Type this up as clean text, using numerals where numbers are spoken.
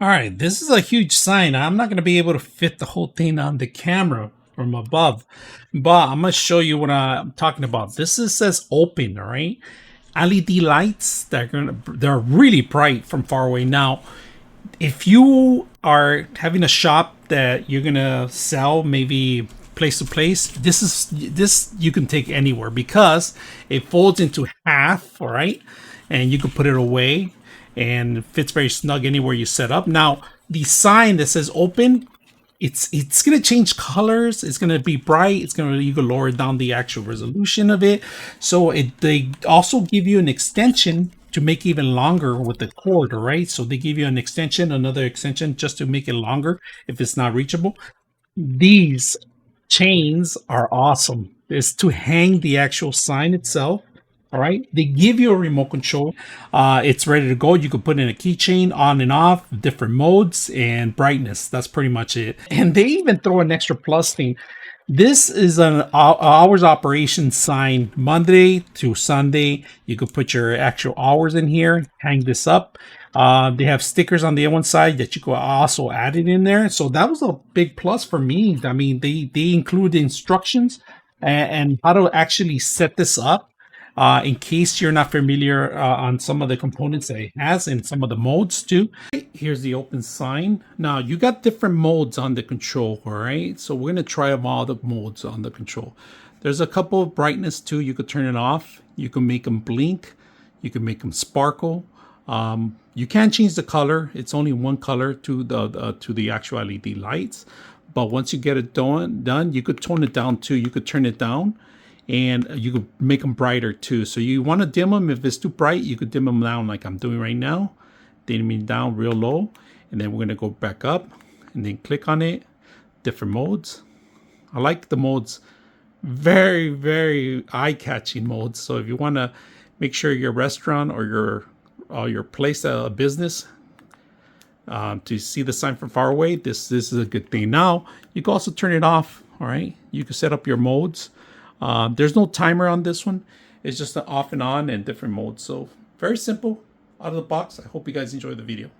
All right, this is a huge sign. I'm not going to be able to fit the whole thing on the camera from above, but I'm going to show you what I'm talking about. Says open, all right? LED lights they're really bright from far away. Now, if you are having a shop that you're going to sell maybe place to place, this you can take anywhere because it folds into half, all right? And you can put it away and it fits very snug anywhere you set up. Now, the sign that says open, it's gonna change colors. It's gonna be bright. You can lower down the actual resolution of it. So they also give you an extension to make even longer with the cord, right? So they give you an extension, another extension, just to make it longer if it's not reachable. These chains are awesome. It's to hang the actual sign itself. All right. They give you a remote control. It's ready to go. You can put in a keychain on and off, different modes and brightness. That's pretty much it. And they even throw an extra plus thing. This is an hours operation sign Monday to Sunday. You could put your actual hours in here, hang this up. They have stickers on the one side that you could also add it in there. So that was a big plus for me. I mean, they include the instructions and how to actually set this up. In case you're not familiar on some of the components that it has and some of the modes too. Here's the open sign. Now you got different modes on the control, all right? So we're gonna try them all the modes on the control. There's a couple of brightness too. You could turn it off. You can make them blink. You can make them sparkle. You can change the color. It's only one color to the actual LED lights. But once you get it done, you could tone it down too. You could turn it down and you could make them brighter too. So you want to dim them. If it's too bright, you could dim them down like I'm doing right now. Dim them down real low. And then we're going to go back up and then click on it. Different modes. I like the modes. Very, very eye-catching modes. So if you want to make sure your restaurant or your place, business, to see the sign from far away, this is a good thing. Now, you can also turn it off. All right. You can set up your modes. There's no timer on this one. It's just an off and on and different modes. So very simple out of the box. I hope you guys enjoy the video.